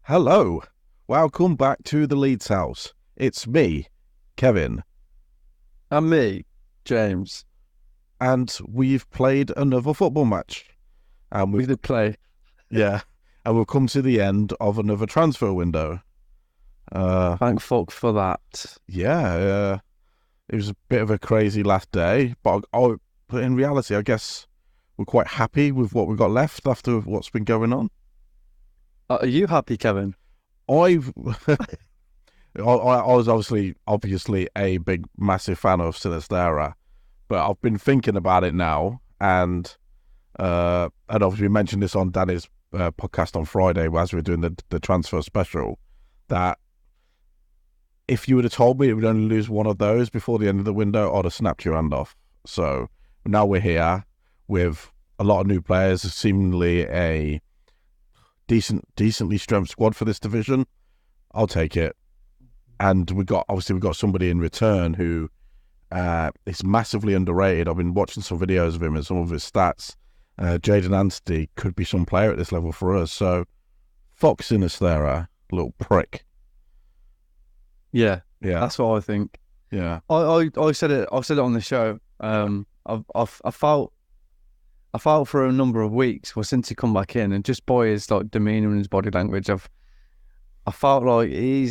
Hello, welcome back to the Leeds House. It's me, Kevin. And me, James. And we've played another football match. And We did play. Yeah, and we've come to the end of another transfer window. Thank fuck for that. Yeah, it was a bit of a crazy last day, but in reality, I guess we're quite happy with what we've got left after what's been going on. Are you happy, Kevin? I was obviously a big, massive fan of Sinistera, but I've been thinking about it now, and obviously we mentioned this on Danny's podcast on Friday as we were doing the transfer special, that if you would have told me it would only lose one of those before the end of the window, I'd have snapped your hand off. So now we're here with a lot of new players, seemingly a decently strength squad for this division. I'll take it. And we've got somebody in return who is massively underrated. I've been watching some videos of him and some of his stats. Jaden Anstey could be some player at this level for us. So Fox Sinistera, little prick. Yeah, that's what I think. Yeah, I said it. I said it on the show. I felt for a number of weeks, well, since he come back in, and just by his demeanour and his body language, I felt like he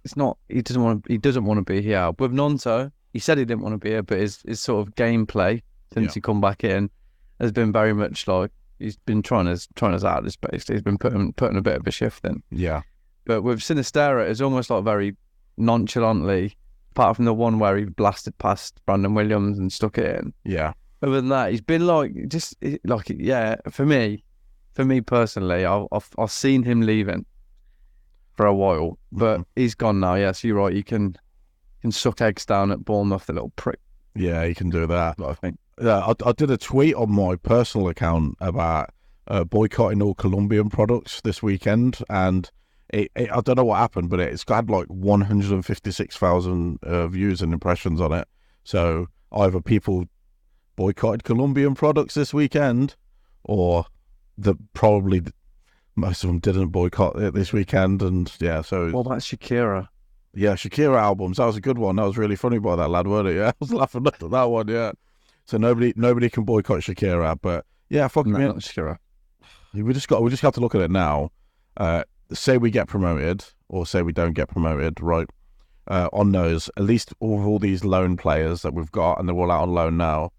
doesn't want to be here. With Nonto, he said he didn't want to be here, but his sort of gameplay since he come back in has been very much like he's been trying us out of this space. He's been putting a bit of a shift in. Yeah. But with Sinistera, it's almost like very nonchalantly, apart from the one where he blasted past Brandon Williams and stuck it in. Yeah. Other than that, he's been for me personally, I've seen him leaving for a while, but he's gone now. Yes, you're right. You can suck eggs down at Bournemouth, the little prick. Yeah, he can do that. I think. Yeah, I did a tweet on my personal account about boycotting all Colombian products this weekend, and I don't know what happened, but it's had 156,000 views and impressions on it. So either people boycotted Colombian products this weekend, or probably most of them didn't boycott it this weekend. And yeah, so what about Shakira? Yeah, Shakira albums. That was a good one. That was really funny by that lad, wasn't it? Yeah, I was laughing at that one. Yeah, so nobody can boycott Shakira, but yeah, fuck me. Not Shakira. We just have to look at it now. Say we get promoted, or say we don't get promoted, right? On those, at least all these loan players that we've got, and they're all out on loan now.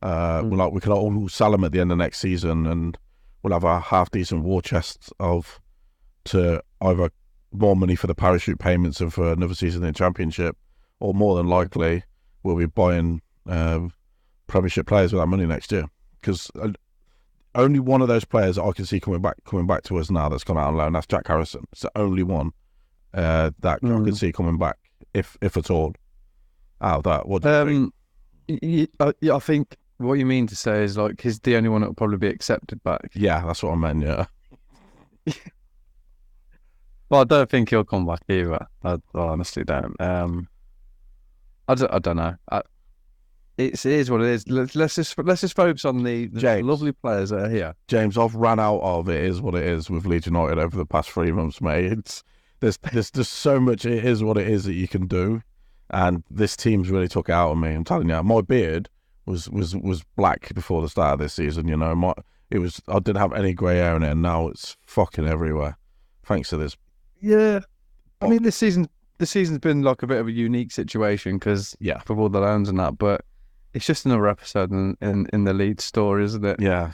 We can all sell them at the end of next season, and we'll have a half decent war chest to either more money for the parachute payments of another season in the Championship, or more than likely we'll be buying Premiership players with that money next year. Because only one of those players that I can see coming back to us now that's gone out on loan, that's Jack Harrison. It's the only one that I can see coming back, if at all. Out of that, what do you think? I think what you mean to say is he's the only one that will probably be accepted back. Yeah, that's what I meant. Yeah. Well, I don't think he'll come back either. I honestly don't. I don't know. It is what it is. Let's just focus on the lovely players that are here. James, I've ran out of it is what it is with Leeds United over the past 3 months, mate. There's just so much it is what it is that you can do, and this team's really took it out of me. I'm telling you, my beard was black before the start of this season. You know, I didn't have any grey hair in it, and now it's fucking everywhere. Thanks to this. Yeah, I mean this season's been a bit of a unique situation because for all the loans and that, but it's just another episode in the Leeds story, isn't it? Yeah,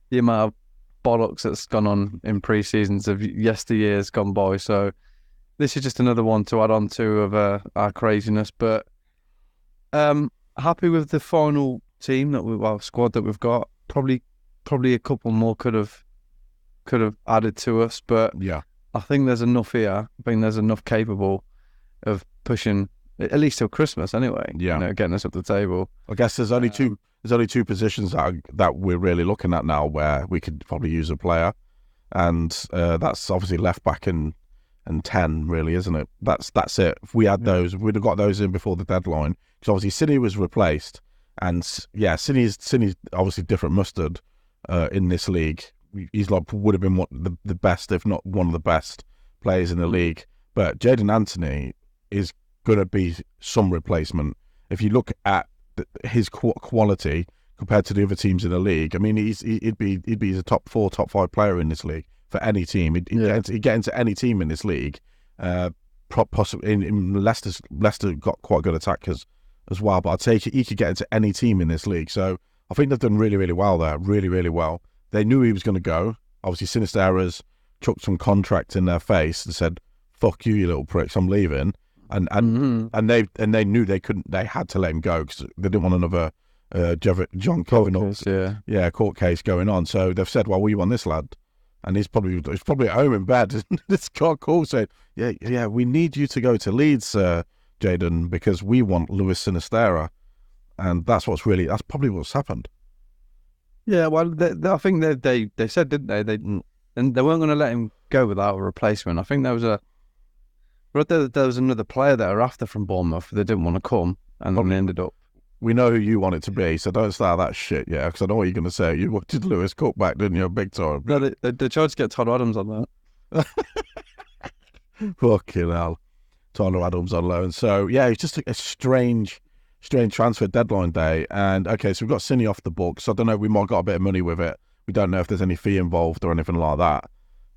the amount of bollocks that's gone on in pre-seasons of yesteryears gone by. So this is just another one to add on to of our craziness. But happy with the final team squad that we've got. Probably a couple more could have added to us, but yeah. I think there's enough here. I think there's enough capable of pushing at least till Christmas anyway. Yeah, getting us up the table. I guess there's only two positions that we're really looking at now where we could probably use a player, and that's obviously left back and 10, really, isn't it? That's it. If we had those, if we'd have got those in before the deadline, because obviously Cine was replaced, And Cine's obviously different mustard in this league. He's like would have been the best, if not one of the best players in the league. But Jadon Anthony is going to be some replacement. If you look at his quality compared to the other teams in the league, I mean, he'd be a top 4, top 5 player in this league for any team. He'd get into any team in this league. Possibly in Leicester got quite good attackers as well, but I'd say he could get into any team in this league. So I think they've done really, really well there. Really, really well. They knew he was going to go. Obviously, Sinisterra's chucked some contract in their face and said, "Fuck you, you little pricks, I'm leaving." And they knew they couldn't. They had to let him go because they didn't want another John Covenant court case going on. So they've said, "Well, we want this lad," and he's probably at home in bed. This got a call saying, "Yeah, we need you to go to Leeds, Jadon, because we want Luis Sinisterra," and that's probably what's happened. Yeah, well, I think they said, didn't they? They weren't going to let him go without a replacement. I think there was another player there after from Bournemouth. They didn't want to come, and then they ended up. We know who you want it to be, so don't start that shit, because I know what you're going to say. You wanted Lewis Cook back, didn't you? Big time. No, they tried to get Todd Adams on that. Fucking hell. Todd Adams on loan. So, yeah, it's just a strange transfer deadline day. And, okay, so we've got Cine off the books. I don't know, we might have got a bit of money with it. We don't know if there's any fee involved or anything like that.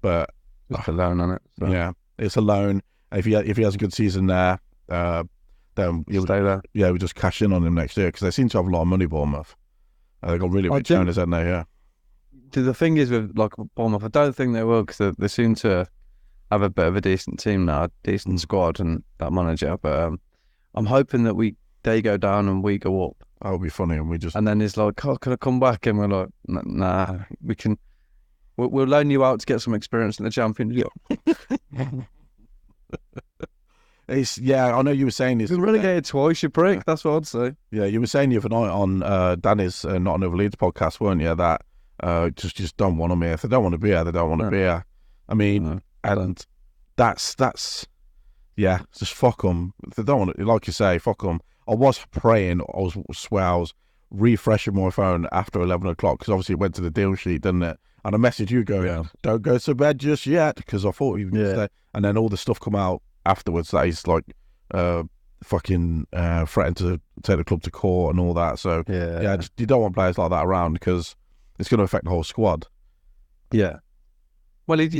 But it's a loan on it. So. Yeah, it's a loan. If he has a good season there, then he'll stay there. Yeah, we'll just cash in on him next year because they seem to have a lot of money, Bournemouth. They got really rich owners, haven't they? Yeah. The thing is with Bournemouth, I don't think they will because they seem to have a bit of a decent team now, a decent squad and that manager. But I'm hoping that they go down and we go up. That would be funny, and then he's like, "Oh, can I come back?" And we're like, "Nah, we can. We'll loan you out to get some experience in the Championship." I know you were saying this. You've been relegated twice, you prick. That's what I'd say. Yeah, you were saying the other night on Danny's Not Another Leeds podcast, weren't you? That just don't want them here. If they don't want to be here, they don't want to be here. I mean, and that's just fuck them. If they don't want to, like you say, fuck them. I was praying. I was refreshing my phone after 11 o'clock because obviously it went to the deal sheet, didn't it? And I messaged you going, "Don't go to bed just yet," because I thought he would stay. And then all the stuff come out afterwards that he's like threatened to take the club to court and all that. So you don't want players like that around because it's going to affect the whole squad. Yeah. Well, if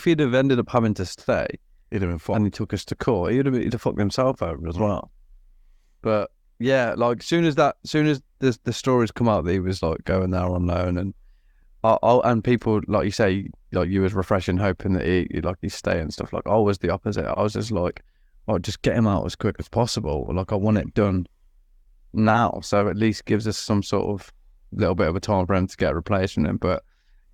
he'd have ended up having to stay, he'd have been fucked. And he took us to court, he'd have fucked himself over as well. But yeah, like soon as the stories come out that he was like going there on loan and people, like you say, like you was refreshing, hoping that he'd stay and stuff. Like I was the opposite. I was just like, just get him out as quick as possible. Like I want it done now, so at least gives us some sort of little bit of a time for him to get a replacement. But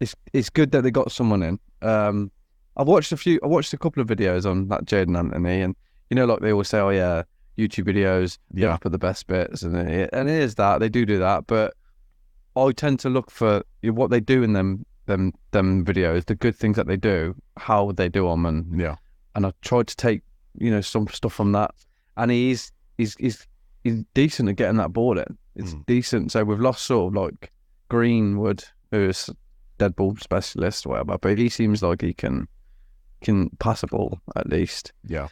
it's good that they got someone in. I watched a couple of videos on that Jadon Anthony, and like they always say, oh yeah, YouTube videos, put the best bits, and it is that they do that, but I tend to look for what they do in them videos, the good things that they do, how they do them, and I tried to take some stuff from that, and he's decent at getting that ball in. It's decent. So we've lost sort of like Greenwood, who's dead ball specialist or whatever, but he seems like he can pass a ball at least. Yeah.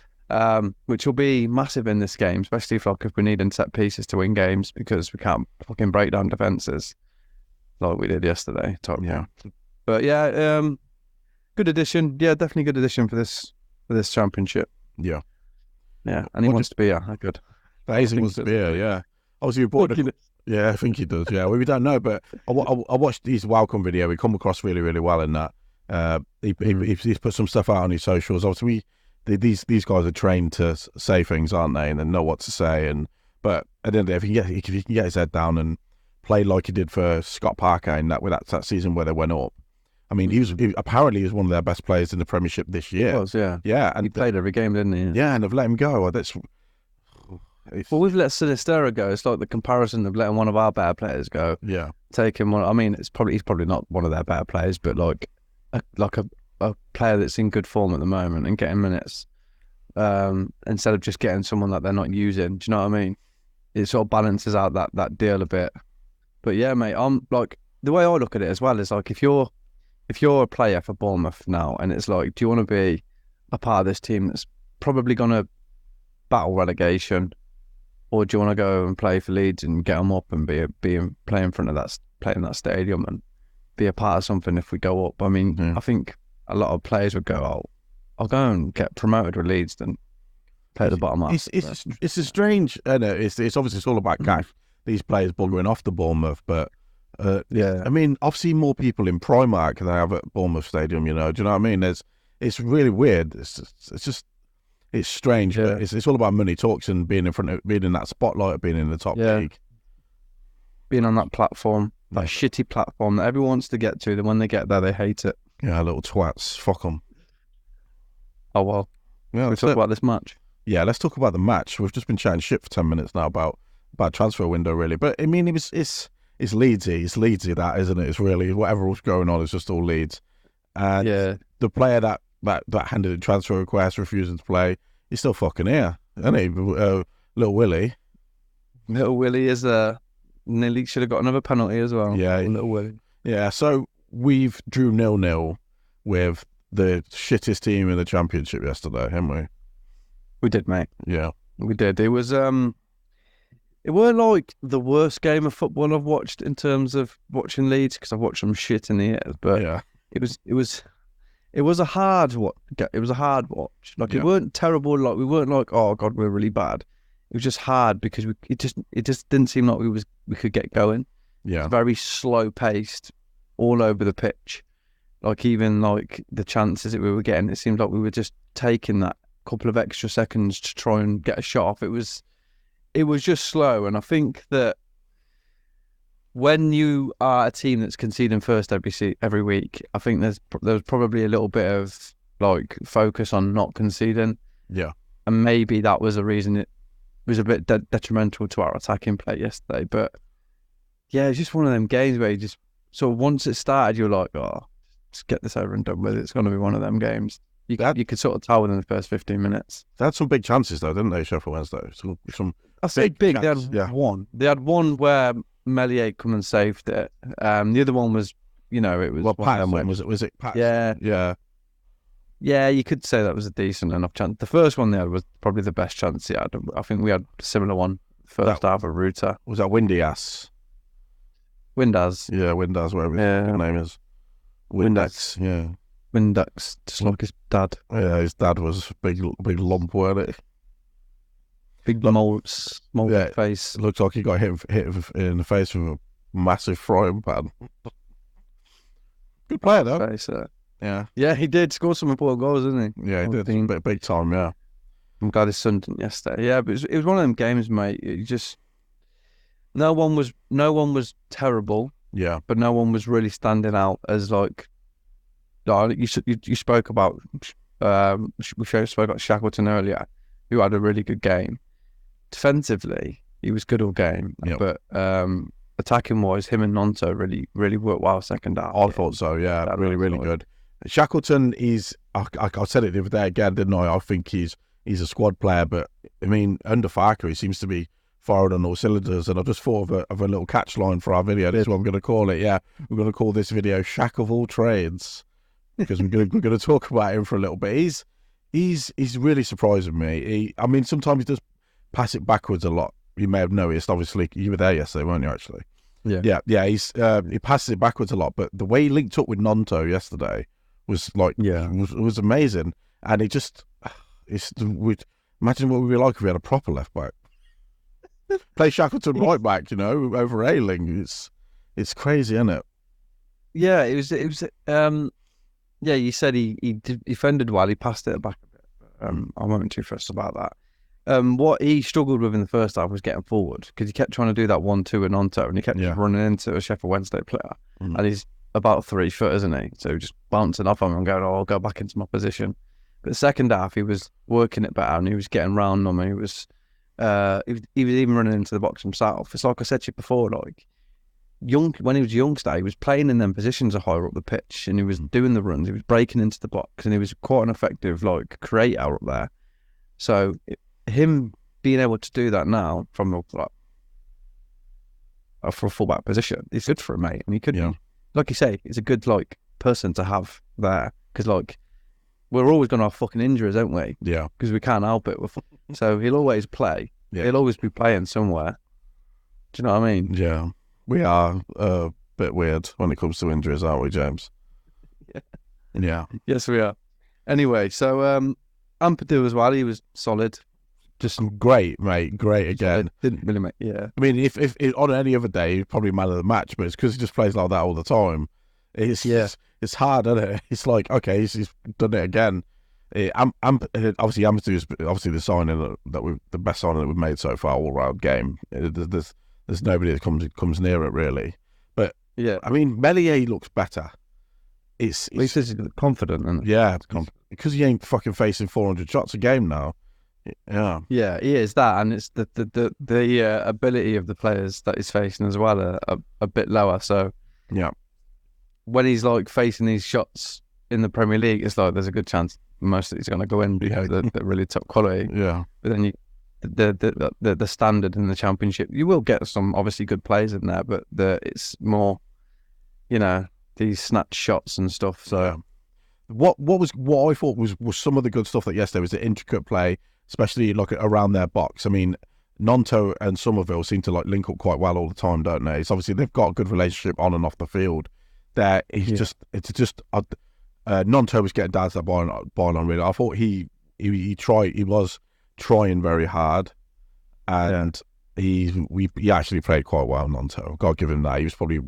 Which will be massive in this game, especially if we're needing set pieces to win games because we can't fucking break down defences like we did yesterday. But good addition. Yeah, definitely good addition for this championship. Yeah. And he wants to be here. Good. He wants to be here. Yeah. Obviously, you bought it. Yeah, I think he does. Yeah, well, we don't know, but I watched his welcome video. He come across really, really well in that. He's put some stuff out on his socials. Obviously, these guys are trained to say things, aren't they? And they know what to say. But at the end of the day, if he can get his head down and play like he did for Scott Parker in that season where they went up. I mean, he was one of their best players in the Premiership this year. He was, yeah. Yeah, and he played every game, didn't he? Yeah, and they've let him go. Well, we've let Sinisterra go. It's like the comparison of letting one of our better players go. Yeah, taking one. I mean, he's probably not one of their better players, but like a player that's in good form at the moment and getting minutes instead of just getting someone that they're not using. Do you know what I mean? it sort of balances out that deal a bit. But yeah, mate, I'm like, the way I look at it as well is like, if you're a player for Bournemouth now, and it's like, do you want to be a part of this team that's probably going to battle relegation, or do you want to go and play for Leeds and get them up and play in front of that stadium and be a part of something if we go up? I mean, I think a lot of players would go, "Oh, I'll go and get promoted with Leeds than play at the bottom half." It's a strange. It's obviously it's all about cash. These players buggering off the Bournemouth, but I mean, I've seen more people in Primark than I have at Bournemouth Stadium. You know, do you know what I mean? It's really weird. It's strange, but it's all about money talks and being in that spotlight, being in the top league, being on that platform, that shitty platform that everyone wants to get to. Then when they get there, they hate it. Yeah, little twats. Fuck them. Oh well. Yeah, we talk about this match. Yeah, let's talk about the match. We've just been chatting shit for 10 minutes now about transfer window, really. But I mean, it's Leedsy. It's Leedsy, that, isn't it? It's really whatever was going on is just all Leeds. And the player that handed in transfer request, refusing to play, he's still fucking here, isn't he? Little Willie. Little Willie is nearly should have got another penalty as well. Yeah, Little Willie. Yeah, so we've drew 0-0 with the shittest team in the Championship yesterday, haven't we? We did, mate. Yeah, we did. It was it weren't like the worst game of football I've watched in terms of watching Leeds, because I've watched some shit in the years, but it was a hard watch. It was a hard watch. Like, it weren't terrible. Like, we weren't like, oh god, we're really bad. It was just hard because it just didn't seem like we could get going. Yeah, it was very slow paced, all over the pitch. Like, even like the chances that we were getting, it seemed like we were just taking that couple of extra seconds to try and get a shot off. It was just slow, and I think that when you are a team that's conceding first every week, I think there's probably a little bit of like focus on not conceding. Yeah, and maybe that was a reason it was a bit detrimental to our attacking play yesterday. But yeah, it's just one of them games where you just sort of, once it started, you're like, oh, just get this over and done with. It's going to be one of them games. You could sort of tell within the first 15 minutes. They had some big chances though, didn't they, Sheff Wednesday? I say big. They had one. They had one where Melier come and saved it. The other one was, it was Pat. Was it Pat? Yeah. You could say that was a decent enough chance. The first one they had was probably the best chance he had. I think we had a similar one first half of Ruta. Was that Windy-ass? Windaz. Yeah, Windaz, whatever his name is. Windex. Yeah. Windex, just like his dad. Yeah, his dad was a big lump, weren't it? Big mold face. Looks like he got hit in the face with a massive frying pan. Good player though. Face, yeah, he did score some important goals, didn't he? Yeah, he did. Big time. Yeah. I'm glad his son didn't yesterday. Yeah, but it was one of them games, mate. It just no one was terrible. Yeah, but no one was really standing out as like. You spoke about we spoke about Shackleton earlier, who had a really good game. Defensively, he was good all game, but attacking wise, him and Nonto really worked well second half. I thought so. Yeah, really good. Shackleton is. I said it the other day again, didn't I? I think he's a squad player, but I mean, under Farker, he seems to be fired on all cylinders. And I just thought of a little catch line for our video. This is what I'm going to call it. Yeah, we're going to call this video "Shack of all trades." Because we're going to talk about him for a little bit. He's really surprising me. I mean, sometimes he does pass it backwards a lot. You may have noticed. Obviously, you were there yesterday, weren't you? Actually, yeah. He passes it backwards a lot, but the way he linked up with Nonto yesterday was like, was amazing. And imagine what we'd be like if we had a proper left back. Play Shackleton right back, over Ayling. It's crazy, isn't it? Yeah, it was. Yeah, you said he defended well. He passed it back a bit. I wasn't too fussed about that. What he struggled with in the first half was getting forward, because he kept trying to do that 1-2 and onto, and he kept running into a Sheff Wednesday player. And he's about 3 foot, isn't he? So just bouncing off him and going, I'll go back into my position. But the second half, he was working it better, and he was getting round them, and he was even running into the box himself. It's like I said to you before, like, when he was a youngster, he was playing in them positions higher up the pitch, and he was doing the runs, he was breaking into the box, and he was quite an effective creator up there. So him being able to do that now from for a fullback position. He's good for a mate, and he could, Yeah. like you say, he's a good like person to have there because like we're always going to have fucking injuries, aren't we? Yeah. Because we can't help it. So he'll always play. Yeah. He'll always be playing somewhere. Do you know what I mean? Yeah. We are a bit weird when it comes to injuries, aren't we, James? Yeah. Yeah. Yes, we are. Anyway, so Ampadu as well. He was solid. Just Great, mate. Great again. didn't really make. Yeah. I mean, if on any other day, he'd probably man of the match, but it's because he just plays like that all the time. It's hard, isn't it? It's like, okay, he's done it again. Obviously, Ampadu is obviously the signing the best signing that we've made so far, all round game. There's nobody that comes near it really. But Yeah. I mean, Melier looks better. He says he's confident, and Yeah, because he ain't fucking facing 400 shots a game now. Yeah, yeah, he is that, and it's the ability of the players that he's facing as well are a bit lower. So yeah, when he's like facing these shots in the Premier League, it's like there's a good chance most of it's going to go in because they're really top quality. yeah. But then the standard in the Championship, you will get some obviously good players in there, but it's more, these snatch shots and stuff. So Yeah. What I thought was some of the good stuff that yesterday was the intricate play, especially like around their box. I mean, Nonto and Somerville seem to like link up quite well all the time, don't they? It's obviously they've got a good relationship on and off the field. Nonto was getting down to that ball on really. I thought he was trying very hard, and he actually played quite well. Nonto, I've got to give him that. He was probably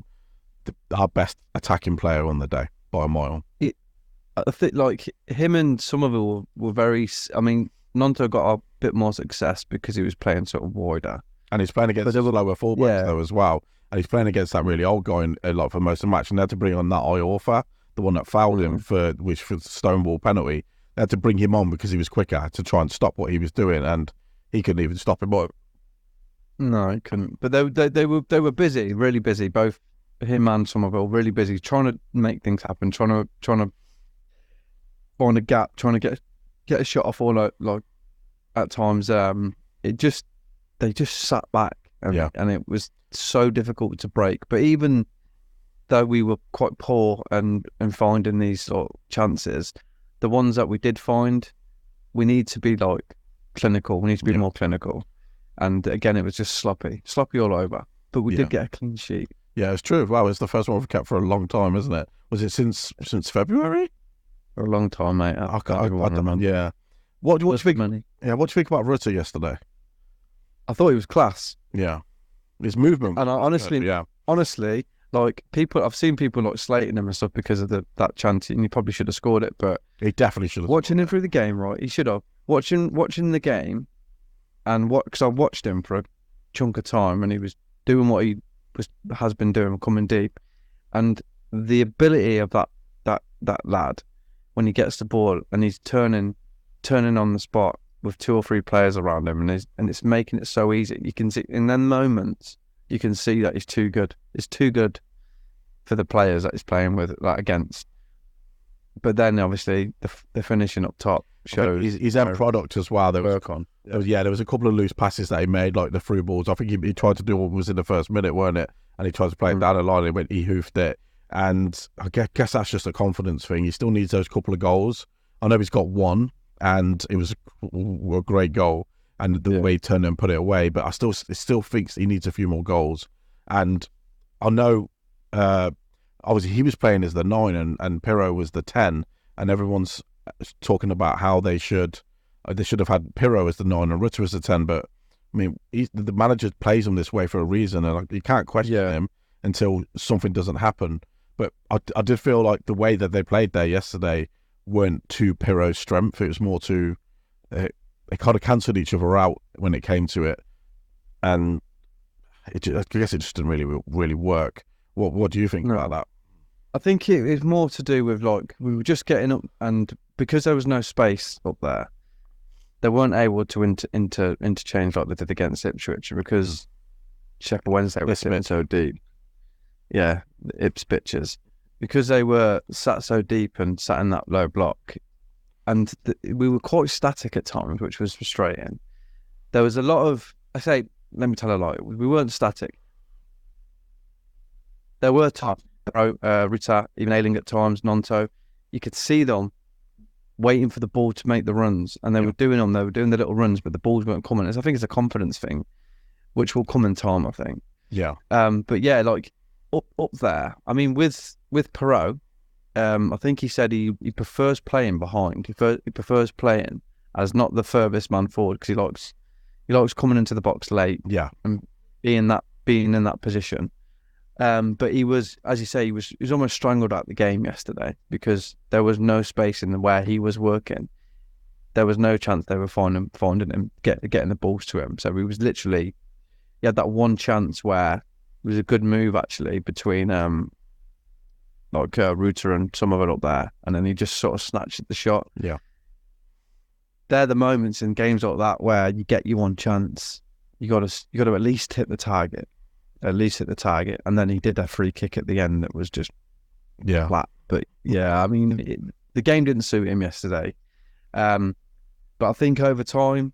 our best attacking player on the day by a mile. I think like him and Somerville were very. I mean, Nonto got a bit more success because he was playing sort of wider, and he's playing against the lower fullbacks though as well. And he's playing against that really old guy for most of the match. And they had to bring on that Iorfa, the one that fouled him for the Stonewall penalty. They had to bring him on because he was quicker to try and stop what he was doing, and he couldn't even stop him. But no, he couldn't. But they were busy, really busy. Both him and Somerville really busy, trying to make things happen, trying to find a gap, trying to get a shot off. All like at times, they just sat back, and it was so difficult to break. But even though we were quite poor and finding these sort of chances, the ones that we did find, we need to be like clinical. We need to be more clinical. And again, it was just sloppy all over. But we did get a clean sheet. Yeah, it's true. Wow, it's the first one we've kept for a long time, isn't it? Was it since February? For a long time, mate. I remember. Yeah. What do you think? Yeah, what do you think about Rutter yesterday? I thought he was class. Yeah, his movement. And honestly, like I've seen people like slating him and stuff because of that chance, and he probably should have scored it. But he definitely should have. Watching him through the game, right? He should have. Watching the game, and because I watched him for a chunk of time, and he was doing what he has been doing, coming deep, and the ability of that lad when he gets the ball and he's turning on the spot with 2 or 3 players around him, and it's making it so easy. You can see in them moments, you can see that he's too good. It's too good for the players that he's playing with, like against. But then obviously the finishing up top shows his end product as well. There was a couple of loose passes that he made, like the through balls. I think he tried to do what was in the first minute, weren't it? And he tried to play it down the line, and he hoofed it. And I guess that's just a confidence thing. He still needs those couple of goals. I know he's got one, and it was a great goal, and the way he turned and put it away. But I still think he needs a few more goals. And I know, obviously, he was playing as the 9, and Pirro was the 10, and everyone's talking about how they should have had Pirro as the 9 and Rutter as the 10. But I mean, the manager plays him this way for a reason, and you can't question him until something doesn't happen. But I did feel like the way that they played there yesterday weren't to Pirro's strength. It was more to they kind of cancelled each other out when it came to it, and I guess it just didn't really work. What do you think about that? I think it is more to do with like we were just getting up, and because there was no space up there, they weren't able to interchange like they did against Ipswich because Sheff Wednesday was sitting so deep. Yeah, the Ips pitches, because they were sat so deep and sat in that low block, and we were quite static at times, which was frustrating. There was a lot of, let me tell a lie, we weren't static. there were times, Ruta, even Ayling at times, Nonto, you could see them waiting for the ball to make the runs, and they were doing the little runs, but the balls weren't coming. I think it's a confidence thing, which will come in time, I think. Yeah. But yeah, like up there. I mean, with Perot, I think he said he prefers playing behind. He prefers playing as not the furthest man forward, because he likes coming into the box late. Yeah. And being in that position. But he was, as you say, he was almost strangled out the game yesterday, because there was no space in where he was working. There was no chance they were finding him, getting the balls to him. So he was literally, he had that one chance where it was a good move actually between Ruta and some of it up there, and then he just sort of snatched at the shot. Yeah. They're the moments in games like that where you get your one chance. You got to at least hit the target. And then he did a free kick at the end that was just flat. But yeah, I mean, the game didn't suit him yesterday. But I think over time,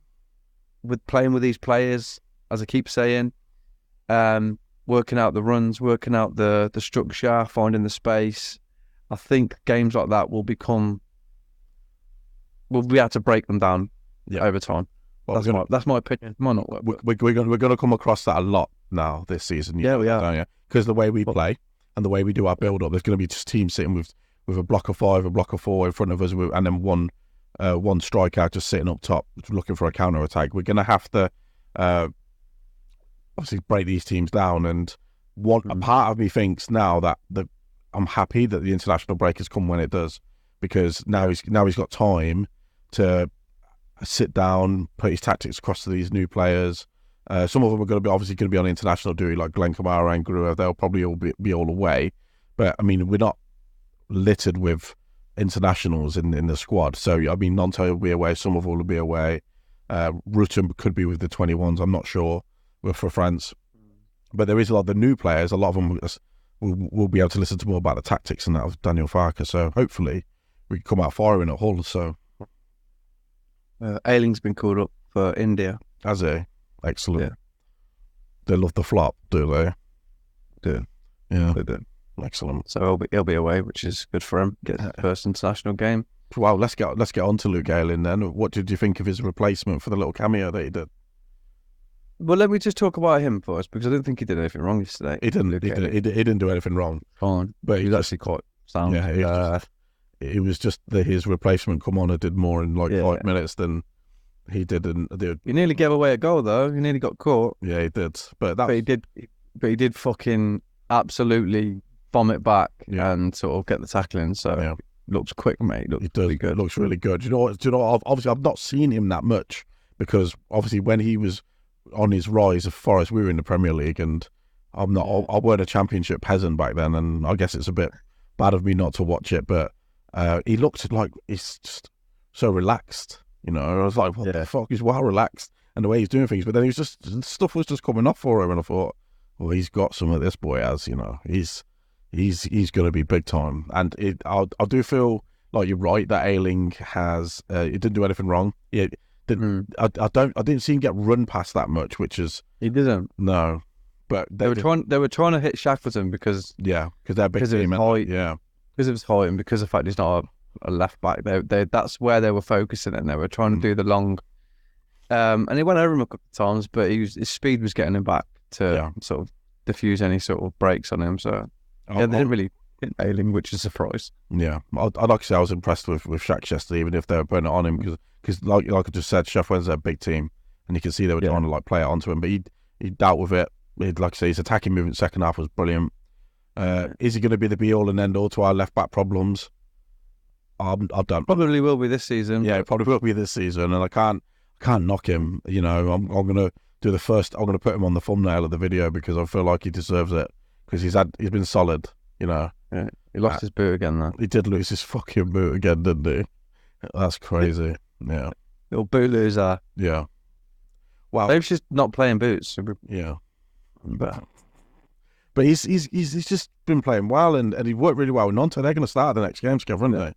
with playing with these players, as I keep saying, working out the runs, working out the structure, finding the space, I think games like that we'll be able to break them down over time. Well, that's my opinion. Might not work. We're going to come across that a lot now this season. Yeah, we are. Because the way we play and the way we do our build-up, there's going to be just teams sitting with a block of 5, a block of 4 in front of us, and then one striker just sitting up top looking for a counter-attack. We're going to have to obviously break these teams down. And a part of me thinks now that I'm happy that the international break has come when it does, because now he's got time to sit down, put his tactics across to these new players. Some of them are going to be on international duty, like Glenn Kamara and Gruev. They'll probably all be all away. But I mean, we're not littered with internationals in the squad. So I mean, Nonto will be away. Some of them will be away. Rutten could be with the 21s. I'm not sure. We're for France. But there is a lot of the new players. A lot of them will be able to listen to more about the tactics and that of Daniel Farke. So hopefully we can come out firing at Hull. So Ayling's been called up for India. Has he? Excellent. Yeah. They love the flop, do they? Do. Yeah. They do. Excellent. So he'll be away, which is good for him. Get his first international game. Wow, let's get on to Luke Ayling then. What did you think of his replacement for the little cameo that he did? Well, let me just talk about him first, because I didn't think he did anything wrong yesterday. He didn't do anything wrong. Fine. But he's actually quite sound. Yeah, it was just that his replacement come on and did more in 5 minutes than he did. He nearly gave away a goal though. He nearly got caught. Yeah, he did. But he did fucking absolutely vomit back and sort of get the tackling. So looks quick, mate. Looks really good. Looks really good. Do you know? Obviously, I've not seen him that much, because obviously when he was on his rise of Forest, we were in the Premier League, and I weren't a Championship peasant back then, and I guess it's a bit bad of me not to watch it, but he looked like he's just so relaxed. You know, I was like, what the fuck? He's well relaxed, and the way he's doing things. But then stuff was just coming off for him, and I thought, well, he's got some of this boy as, you know, he's going to be big time. And I do feel like you're right that Ayling has he didn't do anything wrong. I didn't see him get run past that much, which is he didn't. No, but they were trying to hit Sheff Wed because they're big team, because of his height and because of the fact he's not a left back. That's where they were focusing, and they were trying to do the long. And he went over him a couple of times, but his speed was getting him back to sort of diffuse any sort of breaks on him. So they didn't really hit Ayling, which is a surprise. Yeah, I'd like to say I was impressed with Shaq yesterday, even if they were putting it on him, because like I just said, Sheff Wed's a big team, and you can see they were trying to play it onto him, but he dealt with it. Like I say, his attacking movement second half was brilliant. Is he going to be the be all and end all to our left back problems? I'm done. Probably will be this season. Yeah, it probably will be this season, and I can't knock him. You know, I'm going to do the first. I'm going to put him on the thumbnail of the video because I feel like he deserves it, because he's been solid. You know. Yeah, he lost his boot again though. He did lose his fucking boot again, didn't he? That's crazy. Yeah. Little boot loser. Yeah. Wow. Maybe she's not playing boots. Yeah. But he's just been playing well, and he worked really well with Nonto. They're going to start the next game together, aren't they?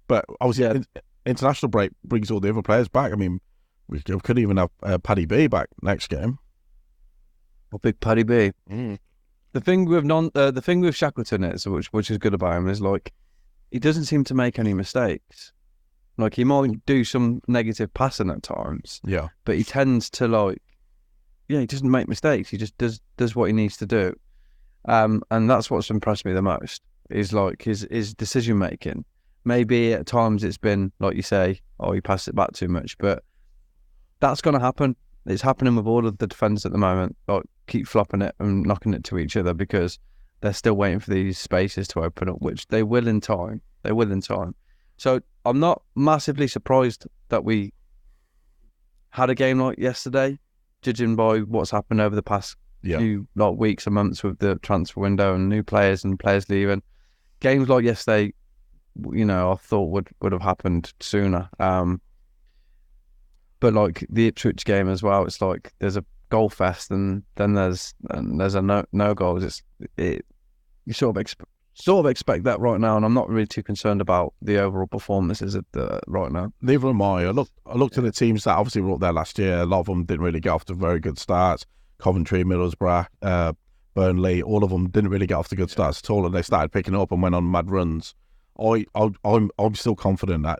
But obviously, international break brings all the other players back. I mean, we could even have Paddy B back next game. Well, big Paddy B. the thing with Shackleton is, which is good about him, is like he doesn't seem to make any mistakes. Like he might do some negative passing at times, Yeah. but he tends to he doesn't make mistakes. He just does what he needs to do. And that's what's impressed me the most is like his decision making. Maybe at times it's been like you say, oh, he passed it back too much, but that's going to happen. It's happening with all of the defenders at the moment. Like keep flopping it and knocking it to each other because they're still waiting for these spaces to open up, which they will in time. They will in time. So I'm not massively surprised that we had a game like yesterday, judging by what's happened over the past few weeks and months with the transfer window and new players and players leaving. Games like yesterday, I thought would have happened sooner. But like the Ipswich game as well, it's like there's a goal fest and then there's a no goals. You sort of expect that right now, and I'm not really too concerned about the overall performances right now. Neither am I. I looked at the teams that obviously were up there last year. A lot of them didn't really get off to very good starts. Coventry, Middlesbrough, Burnley, all of them didn't really get off to good starts at all, and they started picking up and went on mad runs. I'm still confident that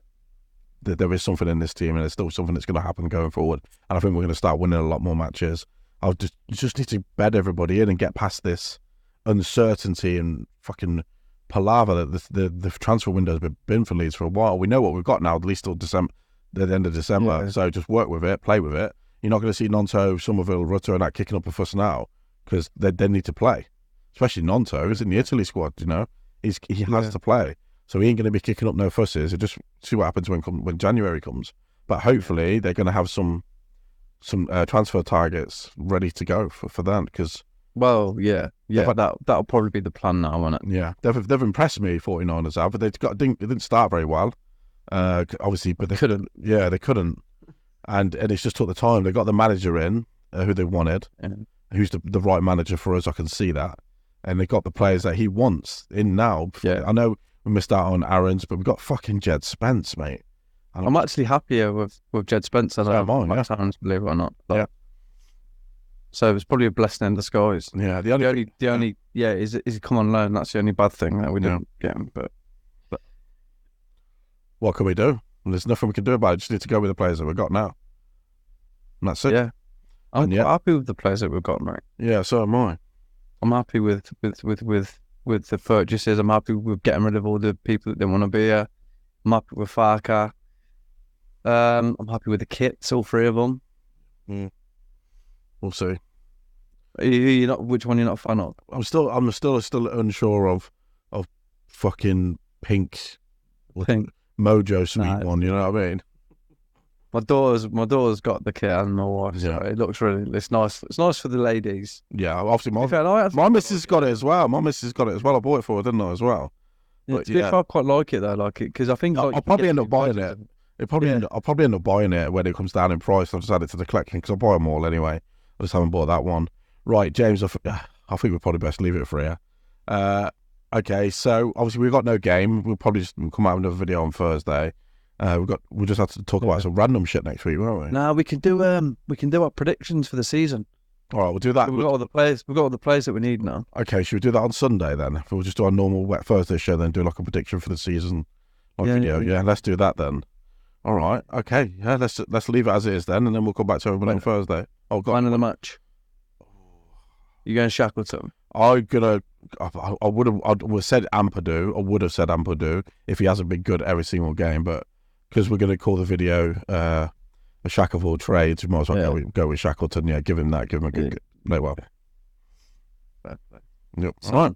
there is something in this team, and there's still something that's going to happen going forward. And I think we're going to start winning a lot more matches. You just need to bed everybody in and get past this uncertainty and fucking palaver that the transfer window has been for Leeds for a while. We know what we've got now, at least till December, the end of December. Yeah. So just work with it, play with it. You're not going to see Nonto, Somerville, Rutter, and that kicking up a fuss now because they need to play. Especially Nonto, he's in the Italy squad. He has to play. So he ain't going to be kicking up no fusses. So just see what happens when January comes. But hopefully they're going to have some transfer targets ready to go for them. Because that'll probably be the plan now, won't it? Yeah, they've impressed me. 49ers have, but they didn't start very well. Obviously, but they couldn't. Yeah, they couldn't. And it's just took the time. They got the manager in who they wanted, who's the right manager for us. I can see that, and they got the players that he wants in now. Yeah, I know. We missed out on Aaron's, but we've got fucking Jed Spence, mate. I'm actually happier with Jed Spence than Aaron's, believe it or not. But, yeah. So it's probably a blessing in disguise. Yeah. The only is he come on loan. That's the only bad thing that we didn't get him. But what can we do? There's nothing we can do about it. Just need to go with the players that we've got now. And that's it. Yeah. I'm quite happy with the players that we've got, mate. Yeah, so am I. I'm happy with the purchases. I'm happy with getting rid of all the people that didn't want to be here. I'm happy with Farker. I'm happy with the kits, all three of them. We'll see. Which one you're not a fan of? I'm still unsure of fucking pink Mojo sweet one. You know what I mean? My daughter's got the kit and my wife. So it looks it's nice. It's nice for the ladies. Yeah, obviously my missus got it as well. My missus got it as well. I bought it for her, didn't I, as well? Yeah, I quite like it though, because I think I'll probably end up buying it. I'll probably end up buying it when it comes down in price. I'll just add it to the collection because I'll buy them all anyway. I just haven't bought that one. Right, James, I think we're probably best leave it for here. Okay, so obviously we've got no game. We'll probably just come out with another video on Thursday. We'll just have to talk about some random shit next week, won't we? No, we can do our predictions for the season. All right, we'll do that. We've got all the players. We've got all the players that we need now. Okay, should we do that on Sunday then? We'll just do our normal Wet Thursday show, then do like a prediction for the season video. Yeah, let's do that then. All right. Okay. Yeah, let's leave it as it is then, and then we'll come back to everyone on Thursday. Oh, God. Man of the match. You going Shackleton? I would have said Ampadu. I would have said Ampadu if he hasn't been good every single game, but because we're going to call the video a Shack of all trades, we might as well go with Shackleton. Yeah, give him a good no, well. Yep. All right.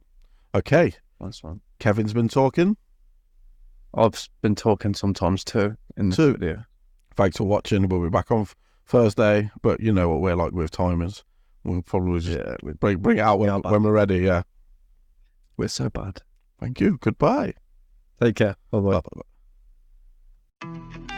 Okay. That's fine. Kevin's been talking. I've been talking sometimes too in the video. Thanks for watching. We'll be back on Thursday, but you know what we're like with timers. We'll probably just bring it out when we're ready. Yeah. We're so bad. Thank you. Goodbye. Take care. Bye-bye. Bye-bye.